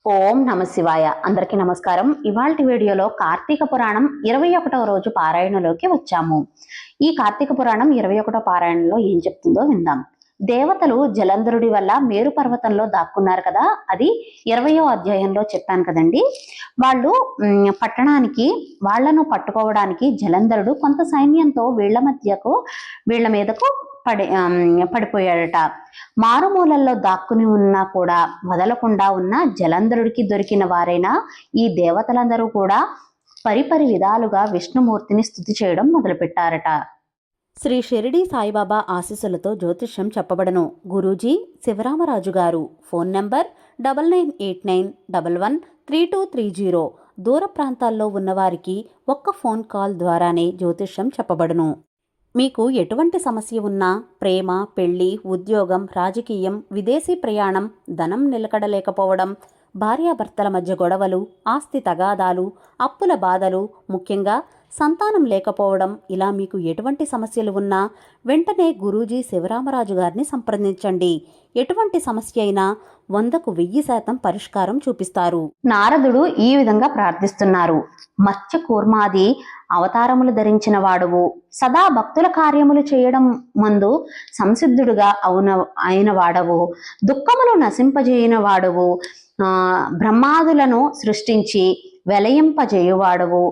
ఓం నమ శివాయ. అందరికీ నమస్కారం. ఇవాల్టి వీడియోలో కార్తీక పురాణం 21వ రోజు పారాయణలోకి వచ్చాము. ఈ కార్తీక పురాణం 21వ పారాయణలో ఏం చెప్తుందో విందాం. దేవతలు జలంధరుడి వల్ల మేరు పర్వతంలో దాక్కున్నారు కదా, అది 20వ అధ్యాయంలో చెప్పాను కదండి. వాళ్ళు పట్టణానికి వాళ్లను పట్టుకోవడానికి జలంధరుడు కొంత సైన్యంతో వీళ్ల మీదకు పడిపోయాడట. మారుమూలల్లో దాక్కుని ఉన్నా కూడా వదలకుండా ఉన్న జలంధరుడికి దొరికిన వారైనా ఈ దేవతలందరూ కూడా పరిపరి విధాలుగా విష్ణుమూర్తిని స్తుతి చేయడం మొదలుపెట్టారట. శ్రీ షిరిడి సాయిబాబా ఆశీస్సులతో జ్యోతిష్యం చెప్పబడను. గురూజీ శివరామరాజు గారు. Phone number 9989113230. దూర ప్రాంతాల్లో ఉన్నవారికి ఒక్క ఫోన్ కాల్ ద్వారానే జ్యోతిష్యం చెప్పబడును. మీకు ఎటువంటి సమస్య ఉన్నా, ప్రేమ, పెళ్లి, ఉద్యోగం, రాజకీయం, విదేశీ ప్రయాణం, ధనం నిలకడలేకపోవడం, భార్యాభర్తల మధ్య గొడవలు, ఆస్తి తగాదాలు, అప్పుల బాధలు, ముఖ్యంగా సంతానం లేకపోవడం, ఇలా మీకు ఎటువంటి సమస్యలు ఉన్నా వెంటనే గురూజీ శివరామరాజు గారిని సంప్రదించండి. ఎటువంటి సమస్య అయినా 100కు 1000% పరిష్కారం చూపిస్తారు. నారదుడు ఈ విధంగా ప్రార్థిస్తున్నారు. మత్స్య కూర్మాది అవతారములు ధరించిన వాడువు, సదా భక్తుల కార్యములు చేయడం మందు సంసిద్ధుడుగా అయిన వాడవు, దుఃఖములు నశింపజేయన వాడవు, బ్రహ్మాదులను సృష్టించి వెలయింపజేయువాడవు,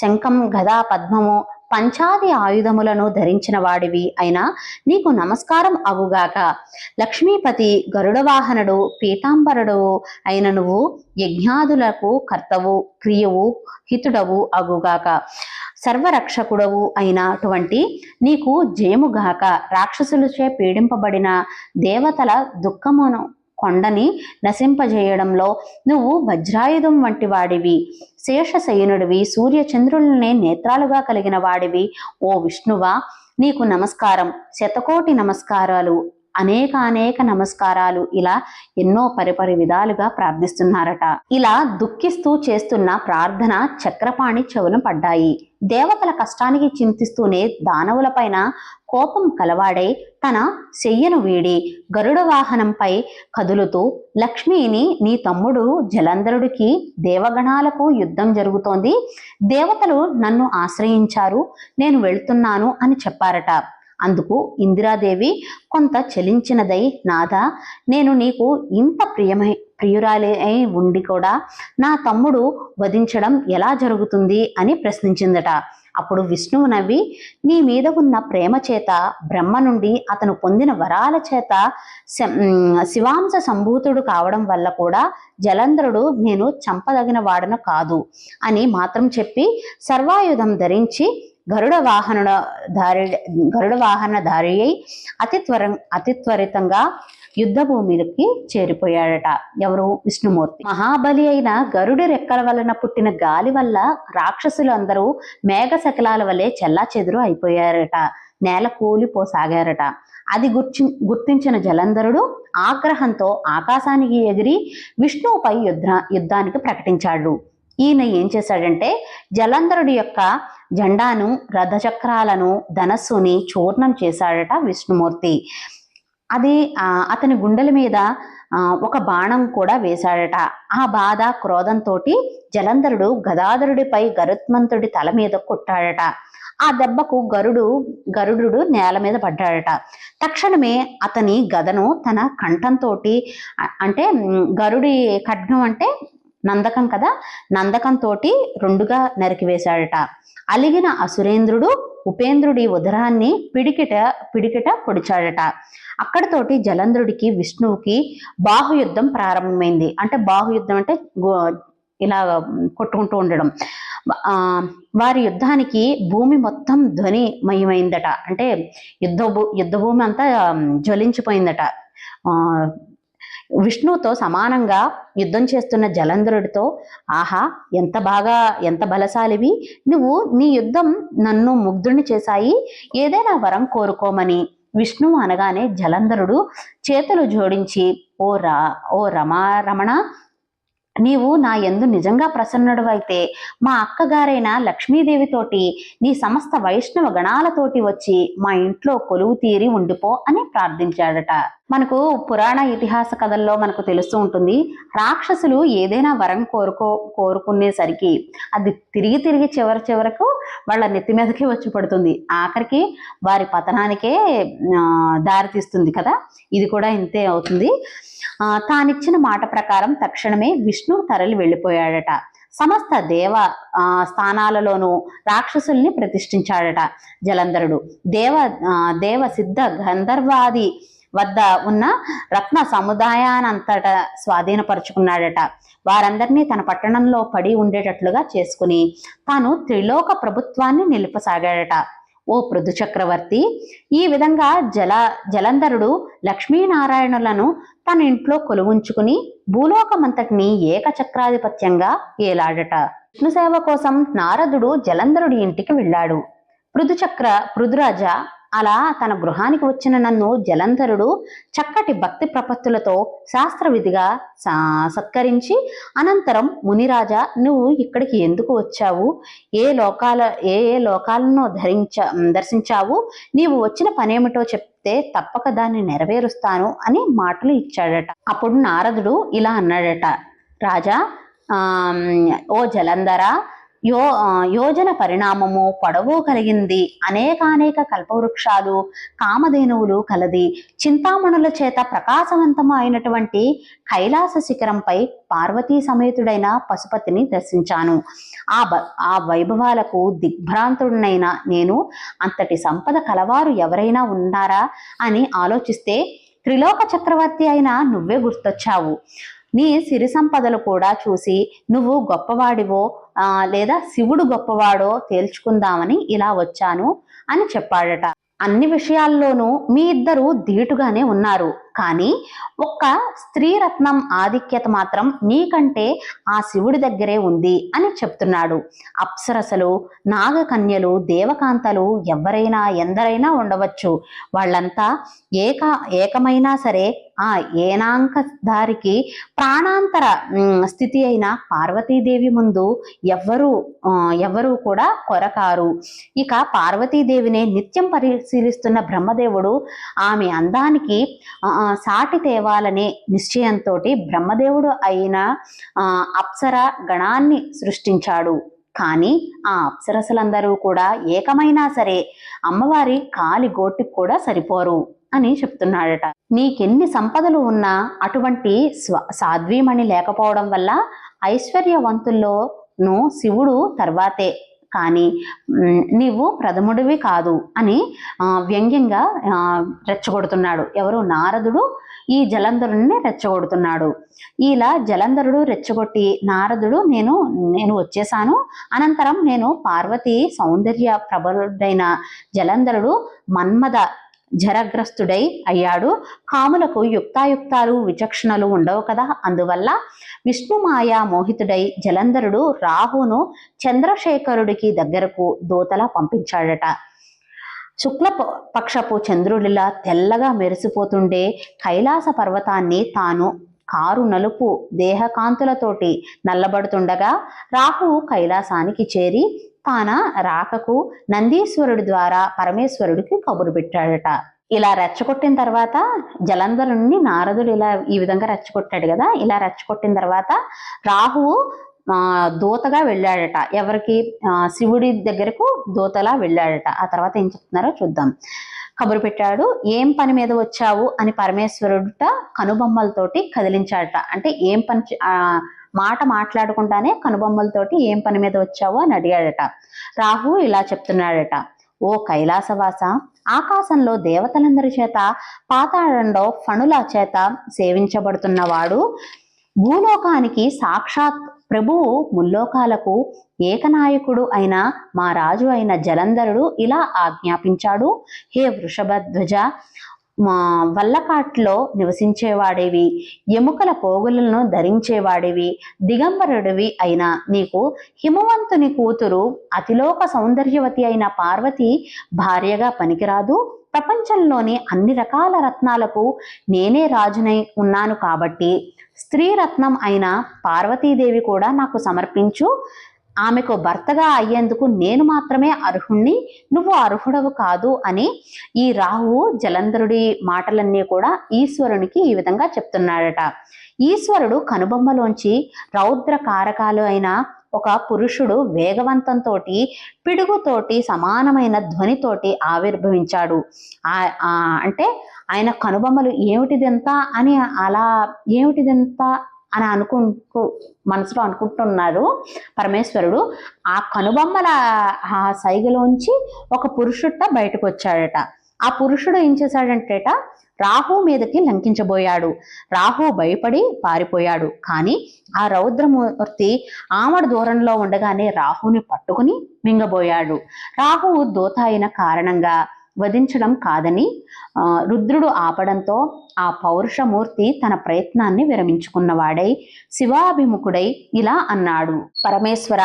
శంఖం గదా పద్మము పంచాది ఆయుధములను ధరించిన వాడివి అయినా నీకు నమస్కారం అగుగాక. లక్ష్మీపతి గరుడవాహనుడు పీతాంబరుడు అయిన నువ్వు యజ్ఞాదులకు కర్తవు, క్రియవు, హితుడవు అగుగాక. సర్వరక్షకుడవు అయినటువంటి నీకు జయముగాక. రాక్షసులచే పీడింపబడిన దేవతల దుఃఖమును కొండని నశింపజేయడంలో నువ్వు వజ్రాయుధం వంటి వాడివి, శేషశయనుడివి, సూర్యచంద్రులనే నేత్రాలుగా కలిగిన వాడివి. ఓ విష్ణువా, నీకు నమస్కారం, శతకోటి నమస్కారాలు, అనేక నమస్కారాలు. ఇలా ఎన్నో పరిపరి విధాలుగా ప్రార్థిస్తున్నారట. ఇలా దుఃఖిస్తూ చేస్తున్న ప్రార్థన చక్రపాణి చెవున పడ్డాయి. దేవతల కష్టానికి చింతిస్తూనే దానవులపైన కోపం కలవాడై తన శయ్యను వీడి గరుడ వాహనంపై కదులుతూ, లక్ష్మిని నీ తమ్ముడు జలంధరుడికి దేవగణాలకు యుద్ధం జరుగుతోంది, దేవతలు నన్ను ఆశ్రయించారు, నేను వెళ్తున్నాను అని చెప్పారట. అందుకు ఇందిరాదేవి కొంత చలించినదై, నాథా, నేను నీకు ఇంత ప్రియురాలి అయి ఉండి కూడా నా తమ్ముడు వధించడం ఎలా జరుగుతుంది అని ప్రశ్నించిందట. అప్పుడు విష్ణువు నవ్వి, నీ మీద ఉన్న ప్రేమ చేత, బ్రహ్మ నుండి అతను పొందిన వరాల చేత శివాంశ సంభూతుడు కావడం వల్ల కూడా జలంధరుడు నేను చంపదగిన వాడను కాదు అని మాత్రం చెప్పి సర్వాయుధం ధరించి గరుడ వాహనధారి అయి అతి త్వరితంగా యుద్ధ భూమికి చేరిపోయాడట. ఎవరు? విష్ణుమూర్తి. మహాబలి అయిన గరుడి రెక్కల వలన పుట్టిన గాలి వల్ల రాక్షసులందరూ మేఘ శకలాల వలె చెల్లాచెదురు అయిపోయారట, నేల కూలిపోసాగారట. అది గుర్తించిన జలంధరుడు ఆగ్రహంతో ఆకాశానికి ఎగిరి విష్ణువుపై యుద్ధానికి ప్రకటించాడు. ఈయన ఏం చేశాడంటే జలంధరుడి యొక్క జెండాను, రథచక్రాలను, ధనస్సుని చూర్ణం చేశాడట విష్ణుమూర్తి. అది అతని గుండెల మీద ఒక బాణం కూడా వేశాడట. ఆ బాధ క్రోధంతో జలంధరుడు గదాధరుడిపై గరుత్మంతుడి తల మీద కొట్టాడట. ఆ దెబ్బకు గరుడు నేల మీద పడ్డాడట. తక్షణమే అతని గదను తన కంఠంతో, అంటే గరుడి ఖడ్గం అంటే నందకం కదా, నందకంతో 2గా నరికివేశాడట. అలిగిన అసురేంద్రుడు ఉపేంద్రుడి ఉదరాన్ని పిడికిట పొడిచాడట. అక్కడితోటి జలంధరుడికి విష్ణువుకి బాహుయుద్ధం ప్రారంభమైంది. అంటే బాహుయుద్ధం అంటే ఇలా కొట్టుకుంటూ ఉండడం. వారి యుద్ధానికి భూమి మొత్తం ధ్వనిమయమైందట. అంటే యుద్ధ భూమి అంతా జ్వలించిపోయిందట. విష్ణువుతో సమానంగా యుద్ధం చేస్తున్న జలంధరుడితో, ఆహా, ఎంత బలశాలివి నువ్వు, నీ యుద్ధం నన్ను ముగ్ధుని చేశాయి, ఏదైనా వరం కోరుకోమని విష్ణువు అనగానే జలంధరుడు చేతులు జోడించి, ఓ రమణ, నీవు నా యందు నిజంగా ప్రసన్నుడు అయితే మా అక్కగారైన లక్ష్మీదేవితోటి నీ సమస్త వైష్ణవ గణాలతోటి వచ్చి మా ఇంట్లో కొలువు తీరి ఉండిపో అని ప్రార్థించాడట. మనకు పురాణ ఇతిహాస కథల్లో మనకు తెలుస్తూ ఉంటుంది, రాక్షసులు ఏదైనా వరం కోరుకునేసరికి అది తిరిగి తిరిగి చివరకు వాళ్ళ నెత్తి మీదకి వచ్చి పడుతుంది. ఆఖరికి వారి పతనానికే దారితీస్తుంది కదా. ఇది కూడా ఇంతే అవుతుంది. తానిచ్చిన మాట ప్రకారం తక్షణమే విష్ణు తరలి వెళ్ళిపోయాడట. సమస్త స్థానాలలోనూ రాక్షసుల్ని ప్రతిష్ఠించాడట జలంధరుడు. దేవ సిద్ధ గంధర్వాది వద్ద ఉన్న రత్న సముదాయానంతట స్వాధీనపరుచుకున్నాడట. వారందరినీ తన పట్టణంలో పడి ఉండేటట్లుగా చేసుకుని తాను త్రిలోక ప్రభుత్వాన్ని నిలుపసాగాడట. ఓ పృథు చక్రవర్తి, ఈ విధంగా జలంధరుడు లక్ష్మీనారాయణులను తన ఇంట్లో కొలువుంచుకుని భూలోకమంతటిని ఏకచక్రాధిపత్యంగా ఏలాడట. విష్ణు సేవ కోసం నారదుడు జలంధరుడి ఇంటికి వెళ్ళాడు. పృథురాజ, అలా తన గృహానికి వచ్చిన నన్ను జలంధరుడు చక్కటి భక్తి ప్రపత్తులతో శాస్త్రవిధిగా సత్కరించి, అనంతరం మునిరాజా, నువ్వు ఇక్కడికి ఎందుకు వచ్చావు? ఏ లోకాలను దర్శించావు? నీవు వచ్చిన పనేమిటో చెప్తే తప్పక దాన్ని నెరవేరుస్తాను అని మాటలు ఇచ్చాడట. అప్పుడు నారదుడు ఇలా అన్నాడట, రాజా, ఓ జలంధర, యోజన పరిణామము పొడవు కలిగింది, అనేకానేక కల్పవృక్షాలు, కామధేనువులు కలది, చింతామణుల చేత ప్రకాశవంతము అయినటువంటి కైలాస శిఖరంపై పార్వతీ సమేతుడైన పశుపతిని దర్శించాను. ఆ వైభవాలకు దిగ్భ్రాంతుడినైన నేను అంతటి సంపద కలవారు ఎవరైనా ఉన్నారా అని ఆలోచిస్తే త్రిలోక చక్రవర్తి అయిన నువ్వే గుర్తొచ్చావు. నీ సిరి సంపదలు కూడా చూసి నువ్వు గొప్పవాడివో లేదా శివుడు గొప్పవాడో తేల్చుకుందామని ఇలా వచ్చాను అని చెప్పాడట. అన్ని విషయాల్లోనూ మీ ఇద్దరు ధీటుగానే ఉన్నారు, కానీ ఒక్క స్త్రీ రత్నం ఆధిక్యత మాత్రం నీకంటే ఆ శివుడి దగ్గరే ఉంది అని చెప్తున్నాడు. అప్సరసలు, నాగకన్యలు, దేవకాంతలు ఎవరైనా ఎందరైనా ఉండవచ్చు. వాళ్ళంతా ఏకమైనా సరే ఆ ఏనాంకధారికి ప్రాణాంతర స్థితి అయిన పార్వతీదేవి ముందు ఎవ్వరూ కూడా కొరకారు. ఇక పార్వతీదేవిని నిత్యం పరిశీలిస్తున్న బ్రహ్మదేవుడు ఆమె అందానికి సాటి తేవాలనే నిశ్చయంతో బ్రహ్మదేవుడు అయిన అప్సర గణాన్ని సృష్టించాడు. కానీ ఆ అప్సరసలందరూ కూడా ఏకమైనా సరే అమ్మవారి కాలి గోటికి కూడా సరిపోరు అని చెప్తున్నాడట. నీకెన్ని సంపదలు ఉన్నా అటువంటి సాధ్వీమణి లేకపోవడం వల్ల ఐశ్వర్యవంతుల్లోనూ శివుడు తర్వాతే, కానీ నీవు ప్రథముడివి కాదు అని వ్యంగ్యంగా రెచ్చగొడుతున్నాడు. ఎవరు? నారదుడు ఈ జలంధరుడిని రెచ్చగొడుతున్నాడు. ఇలా జలంధరుడు రెచ్చగొట్టి నారదుడు నేను వచ్చేసాను, అనంతరం నేను పార్వతి సౌందర్య ప్రబలుడైన జలంధరుడు మన్మద జరగ్రస్తుడై అయ్యాడు. కాములకు యుక్తాయుక్తాలు విచక్షణలు ఉండవు కదా. అందువల్ల విష్ణుమాయా మోహితుడై జలంధరుడు రాహును చంద్రశేఖరుడికి దగ్గరకు దూతలా పంపించాడట. శుక్ల పక్షపు చంద్రుడిలా తెల్లగా మెరిసిపోతుండే కైలాస పర్వతాన్ని తాను కారు నలుపు దేహకాంతులతోటి నల్లబడుతుండగా రాహువు కైలాసానికి చేరి తాన రాకకు నందీశ్వరుడి ద్వారా పరమేశ్వరుడికి కబురు పెట్టాడట. ఇలా రెచ్చగొట్టిన తర్వాత జలంధరుణ్ణి నారదుడు ఈ విధంగా రెచ్చగొట్టాడు కదా. ఇలా రెచ్చగొట్టిన తర్వాత రాహువు దూతగా వెళ్ళాడట. ఎవరికి? శివుడి దగ్గరకు దూతలా వెళ్ళాడట. ఆ తర్వాత ఏం చెప్తున్నారో చూద్దాం. కబురు పెట్టాడు. ఏం పని మీద వచ్చావు అని పరమేశ్వరుడుట కనుబొమ్మలతోటి కదిలించాడట. అంటే ఏం పని మాట మాట్లాడుకుంటానే కనుబొమ్మలతోటి ఏం పని మీద వచ్చావు అని అడిగాడట. రాహు ఇలా చెప్తున్నాడట, ఓ కైలాసవాస, ఆకాశంలో దేవతలందరి చేత, పాతాళంలో ఫణుల చేత సేవించబడుతున్నవాడు, భూలోకానికి సాక్షాత్ ప్రభువు, ముల్లోకాలకు ఏకనాయకుడు అయిన మా రాజు అయిన జలంధరుడు ఇలా ఆజ్ఞాపించాడు. హే వృషభధ్వజ, వల్లకాట్లో నివసించేవాడేవి, ఎముకల పోగులను ధరించేవాడేవి, దిగంబరుడివి అయిన నీకు హిమవంతుని కూతురు అతిలోక సౌందర్యవతి అయిన పార్వతి భార్యగా పనికిరాదు. ప్రపంచంలోని అన్ని రకాల రత్నాలకు నేనే రాజునై ఉన్నాను కాబట్టి స్త్రీ రత్నం అయిన పార్వతీదేవి కూడా నాకు సమర్పించు. ఆమెకు భర్తగా అయ్యేందుకు నేను మాత్రమే అర్హుణ్ణి, నువ్వు అర్హుడవు కాదు అని ఈ రాహువు జలంధరుడి మాటలన్నీ కూడా ఈశ్వరునికి ఈ విధంగా చెప్తున్నాడట. ఈశ్వరుడు కనుబొమ్మలోంచి రౌద్ర కారకాలు అయిన ఒక పురుషుడు వేగవంతంతో పిడుగుతోటి సమానమైన ధ్వనితోటి ఆవిర్భవించాడు. అంటే ఆయన కనుబొమ్మలు ఏమిటిదంతా అని అలా ఏమిటిదంతా అని అనుకుంటూ మనసులో అనుకుంటున్నారు పరమేశ్వరుడు. ఆ కనుబొమ్మల ఆ సైగలోంచి ఒక పురుషుట్ట బయటకు వచ్చాడట. ఆ పురుషుడు ఏం చేశాడంటేట రాహు మీదకి లంకించబోయాడు. రాహు భయపడి పారిపోయాడు. కానీ ఆ రౌద్రమూర్తి ఆమడు దూరంలో ఉండగానే రాహుని పట్టుకుని మింగబోయాడు. రాహువు దూత అయిన కారణంగా వధించడం కాదని రుద్రుడు ఆపడంతో ఆ పౌరుషమూర్తి తన ప్రయత్నాన్ని విరమించుకున్నవాడై శివాభిముఖుడై ఇలా అన్నాడు, పరమేశ్వర,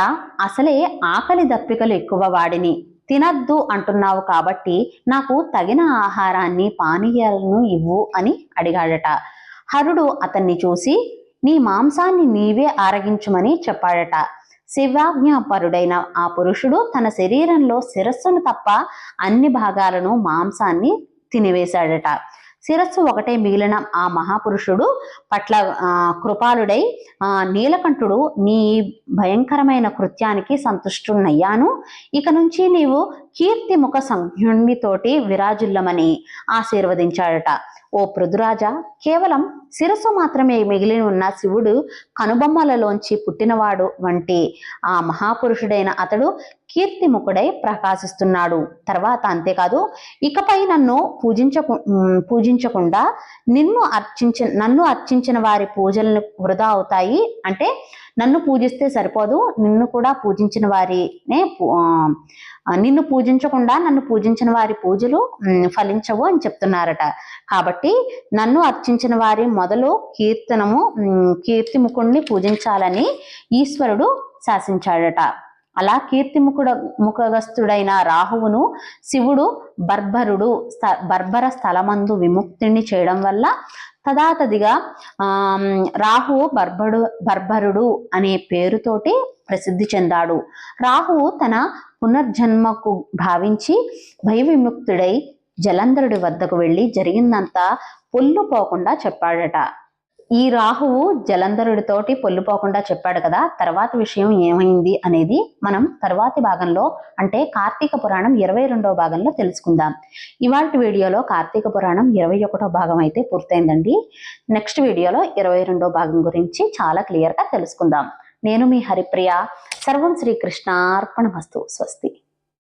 అసలే ఆకలి దప్పికలు ఎక్కువ వాడిని, తినద్దు అంటున్నావు కాబట్టి నాకు తగిన ఆహారాన్ని పానీయాలను ఇవ్వు అని అడిగాడట. హరుడు అతన్ని చూసి నీ మాంసాన్ని నీవే ఆరగించుమని చెప్పాడట. శివాజ్ఞాపరుడైన ఆ పురుషుడు తన శరీరంలో శిరస్సును తప్ప అన్ని భాగాలను మాంసాన్ని తినివేశాడట. శిరస్సు ఒకటే మిగిలిన ఆ మహాపురుషుడు పట్ల కృపాలుడై నీలకంఠుడు నీ భయంకరమైన కృత్యానికి సంతుష్టున్నయ్యాను, ఇక నుంచి నీవు కీర్తిముఖ సంజ్ఞునితోటి విరాజుల్లమని ఆశీర్వదించాడట. ఓ పృథురాజా, కేవలం శిరస్సు మాత్రమే మిగిలి ఉన్న శివుడు కనుబొమ్మలలోంచి పుట్టినవాడు వంటి ఆ మహాపురుషుడైన అతడు కీర్తిముఖుడై ప్రకాశిస్తున్నాడు. తర్వాత అంతేకాదు, ఇకపై నన్ను పూజించకుండా నన్ను అర్చించిన వారి పూజలను వృధా అవుతాయి. అంటే నన్ను పూజిస్తే సరిపోదు, నిన్ను కూడా పూజించిన వారినే నిన్ను పూజించకుండా నన్ను పూజించిన వారి పూజలు ఫలించవు అని చెప్తున్నారట. కాబట్టి నన్ను అర్చించిన వారి మొదలు కీర్తిముఖుడిని పూజించాలని ఈశ్వరుడు శాసించాడట. అలా ముఖగస్తుడైన రాహువును శివుడు బర్బర స్థలమందు విముక్తిని చేయడం వల్ల తదాతదిగా రాహువు బర్బరుడు అనే పేరుతోటి ప్రసిద్ధి చెందాడు. రాహువు తన పునర్జన్మకు భావించి భయ విముక్తుడై జలంధరుడి వద్దకు వెళ్ళి జరిగిందంతా పొల్లుపోకుండా చెప్పాడట. ఈ రాహువు జలంధరుడితోటి పొల్లుపోకుండా చెప్పాడు కదా, తర్వాత విషయం ఏమైంది అనేది మనం తర్వాతి భాగంలో అంటే కార్తీక పురాణం 22వ భాగంలో తెలుసుకుందాం. ఇవాల్టి వీడియోలో కార్తీక పురాణం 21వ భాగం అయితే పూర్తయిందండి. నెక్స్ట్ వీడియోలో 22వ భాగం గురించి చాలా క్లియర్గా తెలుసుకుందాం. నేను మీ హరిప్రియ. సర్వం శ్రీకృష్ణార్పణమస్తు. స్వస్తి.